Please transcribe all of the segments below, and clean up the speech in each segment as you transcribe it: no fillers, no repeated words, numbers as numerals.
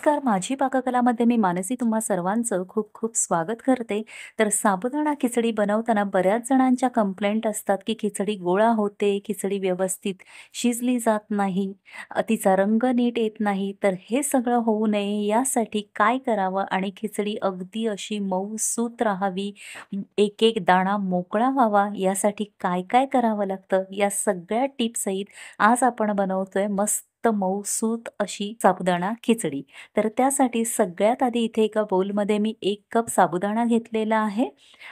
नमस्कार, माझी पाककलामध्ये मी मानसी तुम्हा सर्वांचं खूप खूप स्वागत करते. तर साबुदाणा खिचडी बनवताना बऱ्याच जणांच्या कंप्लेंट असतात, की खिचडी गोळा होते, खिचडी व्यवस्थित शिजली जात नाही, तिचा रंग नीट येत नाही. तर हे सगळं होऊ नये यासाठी काय करावं आणि खिचडी अगदी अशी मऊसूत राहावी, एक-एक दाणा मोकळा व्हावा यासाठी काय-काय करावं लागतं, या सगळ्या टिप्ससहित आज आपण बनवतोय मस्त मऊसूत अशी साबुदाणा खिचडी. तर त्यासाठी सगळ्यात आधी इथे एका बाउलमध्ये मी 1 कप साबुदाणा घेतलेला आहे.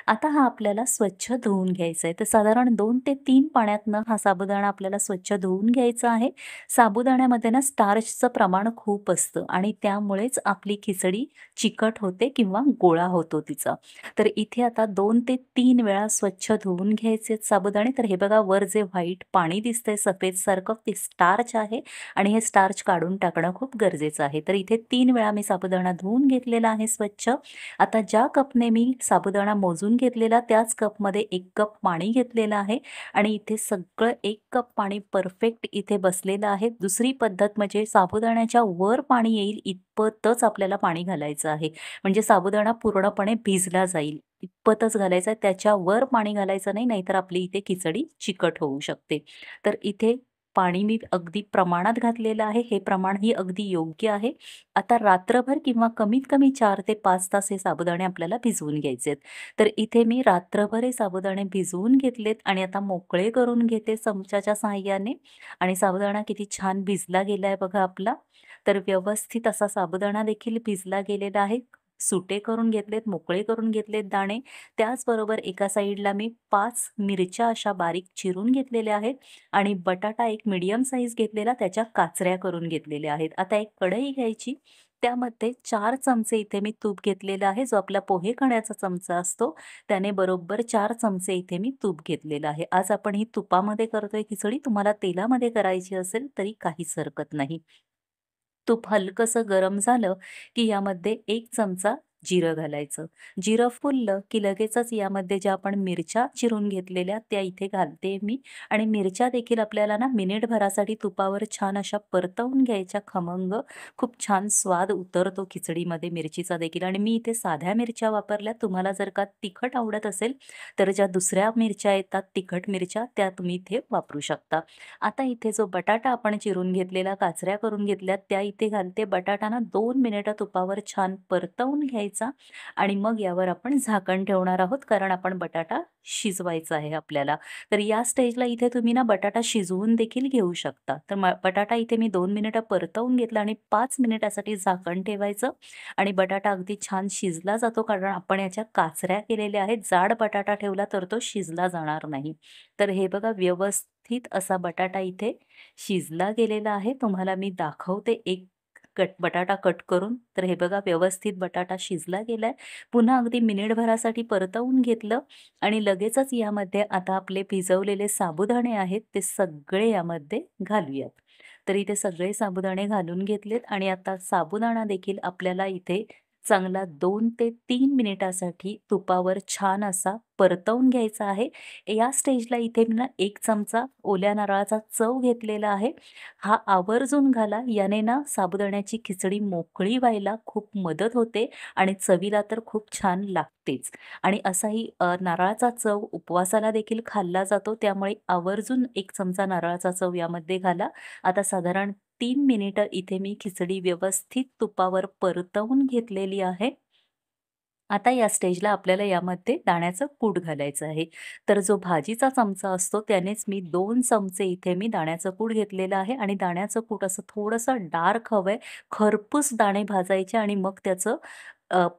आता हा आपल्याला स्वच्छ धुवून घ्यायचा आहे. तर साधारण 2 ते 3 पाण्यातनं हा साबुदाणा आपल्याला स्वच्छ धुवून घ्यायचा आहे. साबुदाण्यामध्ये ना स्टार्चचं प्रमाण खूप असतं आणि त्यामुळेच आपली खिचडी चिकट होते किंवा गोळा होतो तिचा. तर इथे आता 2 ते 3 वेळा स्वच्छ धुवून घ्यायचे साबुदाणे. तर हे बघा वर जे व्हाईट पाणी दिसतंय सफेदसारखं ते स्टार्च आहे आणि हे स्टार्च काढून टाकणं खूप गरजेचं आहे. तर इथे 3 वेळा मी साबुदाणा धुवून घेतलेला आहे स्वच्छ. आता ज्या कपने मी साबुदाणा मोजून घेतलेला त्याच कपमध्ये 1 कप पाणी घेतलेलं आहे आणि इथे सगळं 1 कप पाणी परफेक्ट इथे बसलेलं आहे. दुसरी पद्धत म्हणजे साबुदाण्याच्या वर पाणी येईल इतपतच आपल्याला पाणी घालायचं आहे. म्हणजे साबुदाणा पूर्णपणे भिजला जाईल इतपतच घालायचं आहे. त्याच्यावर पाणी घालायचं नाही, नाहीतर आपली इथे खिचडी चिकट होऊ शकते. तर इथे पाणी मी अगदी प्रमाणात घातलेलं आहे. हे प्रमाणही अगदी योग्य आहे. आता रात्रभर किंवा कमीत कमी 4 ते 5 तास हे साबुदाणे आपल्याला भिजवून घ्यायचे आहेत. तर इथे मी रात्रभर हे साबुदाणे भिजवून घेतलेत आणि आता मोकळे करून घेते चमच्याच्या सहाय्याने आणि साबुदाणा किती छान भिजला गेलाय बघा आपला. तर व्यवस्थित असा साबुदाणा देखील भिजला गेलेला आहे. सुटे करून घेतलेत, मोकळे करून घेतलेत दाणे. त्याचबरोबर एका साइडला मी 5 मिरच्या अशा बारीक चिरून घेतलेल्या आहेत आणि बटाटा एक मीडियम साईज घेतलेला त्याच्या काचऱ्या करून घेतलेल्या आहेत. आता एक कढई घ्यायची. त्यामध्ये 4 चमचे इथे मी तूप घेतलेलं आहे. जो आपला पोहे खाण्याचा चमचा असतो, त्याने बरोबर 4 चमचे इथे मी तूप घेतलेलं आहे. आज आपण ही तुपामध्ये करतोय खिचडी. तुम्हाला तेलामध्ये करायची असेल तरी काहीच हरकत नाही. तूप हलकसं गरम झालं, की यामध्ये 1 चमचा जिरं घालायचं. जिरं फुललं, की लगेचच यामध्ये ज्या आपण मिरच्या चिरून घेतलेल्या त्या इथे घालते मी आणि मिरच्या देखील आपल्याला ना मिनिटभरासाठी तुपावर छान अशा परतवून घ्यायच्या खमंग. खूप छान स्वाद उतरतो खिचडीमध्ये मिरचीचा देखील आणि मी इथे साध्या मिरच्या वापरल्या. तुम्हाला जर का तिखट आवडत असेल, तर ज्या दुसऱ्या मिरच्या येतात तिखट मिरच्या त्या तुम्ही इथे वापरू शकता. आता इथे जो बटाटा आपण चिरून घेतलेला, काचऱ्या करून घेतल्यात त्या इथे घालते. बटाटा ना 2 मिनिटं तुपावर छान परतवून घ्यायचा आणि मग यावर आपण झाकण ठेवणार आहोत, कारण आपण बटाटा शिजवायचा आहे आपल्याला. तर या स्टेजला इथे तुम्ही ना बटाटा शिजवून देखील घेऊ शकता. तर बटाटा इथे मी 2 मिनिटं परतवून घेतला आणि 5 मिनिटासाठी झाकण ठेवायचं आणि बटाटा अगदी छान शिजला जातो, कारण आपण याच्या काचऱ्या केलेल्या आहेत. जाड बटाटा ठेवला तर तो शिजला जाणार नाही. तर हे बघा व्यवस्थित असा बटाटा इथे शिजला गेलेला आहे. तुम्हाला मी दाखवते एक बटाटा कट करून. तर हे बघा व्यवस्थित बटाटा शिजला गेलाय. पुन्हा अगदी मिनिटभरासाठी परतवून घेतलं आणि लगेचच यामध्ये आता आपले भिजवलेले साबुदाणे आहेत ते सगळे यामध्ये घालूयात. तर इथे सगळे साबुदाणे घालून घेतलेत आणि आता साबुदाणा देखील आपल्याला इथे चांगला 2 ते 3 मिनिटासाठी तुपावर छान असा परतवून घ्यायचा आहे. या स्टेजला इथे मी ना 1 चमचा ओल्या नारळाचा चव घेतलेला आहे. हा आवर्जून घाला. याने ना साबुदाण्याची खिचडी मोकळी व्हायला खूप मदत होते आणि चवीला तर खूप छान लागतेच. आणि असाही नारळाचा चव उपवासाला देखील खाल्ला जातो. त्यामुळे आवर्जून 1 चमचा नारळाचा चव यामध्ये घाला. आता साधारण 3 मिनिटं इथे मी खिचडी व्यवस्थित तुपावर परतवून घेतलेली आहे. आता या स्टेजला आपल्याला यामध्ये दाण्याचं कूट घालायचं आहे. तर जो भाजीचा चमचा असतो त्यानेच मी 2 चमचे इथे मी दाण्याचं कूट घेतलेलं आहे आणि दाण्याचं कूट असं थोडंसं डार्क हवंय. खरपूस दाणे भाजायचे आणि मग त्याचं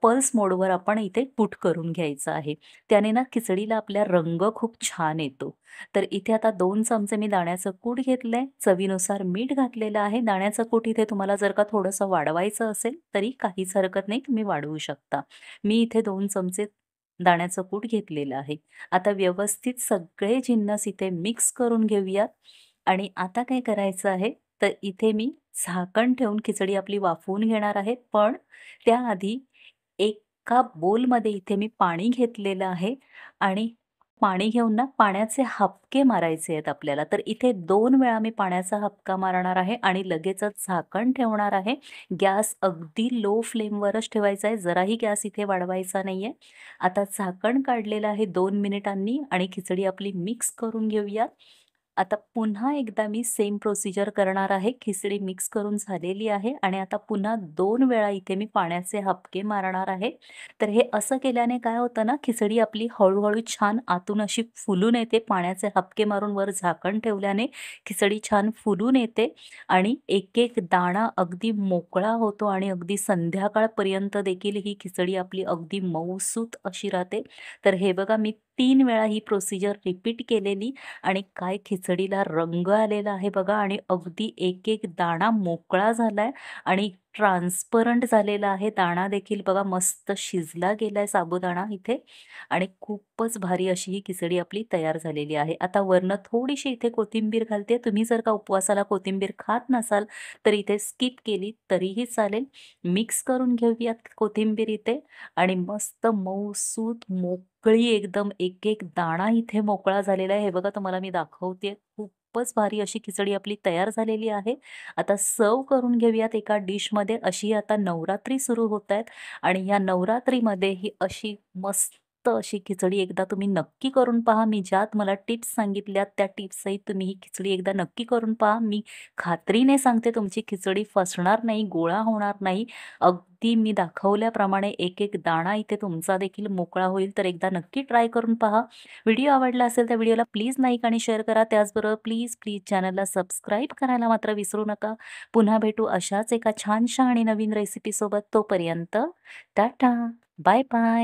पल्स मोडवर आपण इथे कूट करून घ्यायचं आहे. त्याने ना खिचडीला आपल्या रंग खूप छान येतो. तर इथे आता 2 चमचे मी दाण्याचं कूट घेतलंय. चवीनुसार मीठ घातलेलं आहे. दाण्याचं कूट इथे तुम्हाला जर का थोडंसं वाढवायचं असेल तरी काहीच हरकत नाही. तुम्ही वाढवू शकता. मी इथे 2 चमचे दाण्याचं कूट घेतलेलं आहे. आता व्यवस्थित सगळे जिन्नस इथे मिक्स करून घेऊयात आणि आता काय करायचं आहे, तर इथे मी झाकण ठेवून खिचडी आपली वाफवून घेणार आहे. पण त्याआधी एका बोलमध्ये इथे मी पाणी घेतलेलं आहे आणि पाणी घेऊन ना पाण्याचे हबके मारायचे आहेत आपल्याला. तर इथे 2 वेळा मी पाण्याचा हबका मारणार आहे आणि लगेचच झाकण ठेवणार आहे. गॅस अगदी लो फ्लेमवरच ठेवायचा आहे. जराही गॅस इथे वाढवायचा नाहीये. आता झाकण काढलेलं आहे 2 मिनिटांनी आणि खिचडी आपली मिक्स करून घेऊयात. आता पुन्हा एकदा मी सेम प्रोसिजर करणार आहे. खिचडी मिक्स करून झालेली आहे आणि आता पुन्हा 2 वेळा इथे मी पाण्याचे हबके मारणार आहे. तर हे असं केल्याने काय होतं ना, खिचडी आपली हळू छान आतून अशी फुलून येते. पाण्याचे हबके मारून वर झाकण ठेवल्याने खिचडी छान फुलून येते आणि एक-एक दाणा अगदी मोकळा होतो आणि अगदी संध्याकाळपर्यंत देखील ही खिचडी आपली अगदी मऊसूत अशी राहते. तर हे बघा मी 3 वेळा ही प्रोसिजर रिपीट केलेली आणि काय खिचडीला रंग आलेला आहे बघा आणि अगदी एक-एक दाणा मोकळा झालाय आणि ट्रान्सपरंट झालेला आहे. दाणा देखील बघा मस्त शिजला गेलाय साबुदाणा इथे आणि खूपच भारी अशी ही खिचडी आपली तयार झालेली आहे. आता वरनं थोडीशी इथे कोथिंबीर घालते. तुम्ही जर का उपवासाला कोथिंबीर खात नसाल तर इथे स्किप केली तरीही चालेल. मिक्स करून घेऊयात कोथिंबीर इथे आणि मस्त मऊसूत मोकळी एकदम एक-एक दाणा इथे मोकळा झालेला आहे. हे बघा तुम्हाला मी दाखवतेय. खूपच भारी अशी खिचडी आपली तयार झालेली आहे. आता सर्व्ह करून घेऊयात एका डिशमध्ये. अशी आता नवरात्री सुरू होतायत आणि या नवरात्रीमध्ये ही अशी मस्त अशी खिचडी एकदा तुम्ही नक्की करून पहा. मी ज्या तुम्हाला टिप्स सांगितल्यात त्या टिप्ससहित तुम्ही ही खिचडी एकदा नक्की करून पहा. मी खात्रीने सांगते तुमची खिचडी फसणार नाही, गोळा होणार नाही. अगदी मी दाखवल्याप्रमाणे एक-एक दाणा इथे तुमचा देखील मोकळा होईल. तर एकदा नक्की ट्राय करून पहा. व्हिडिओ आवडला असेल तर व्हिडिओला प्लीज लाईक आणि शेअर करा. त्याचबरोबर प्लीज चॅनलला सबस्क्राईब करायला मात्र विसरू नका. पुन्हा भेटू अशाच एका छानशा आणि नवीन रेसिपीसोबत. तोपर्यंत टाटा, बाय बाय.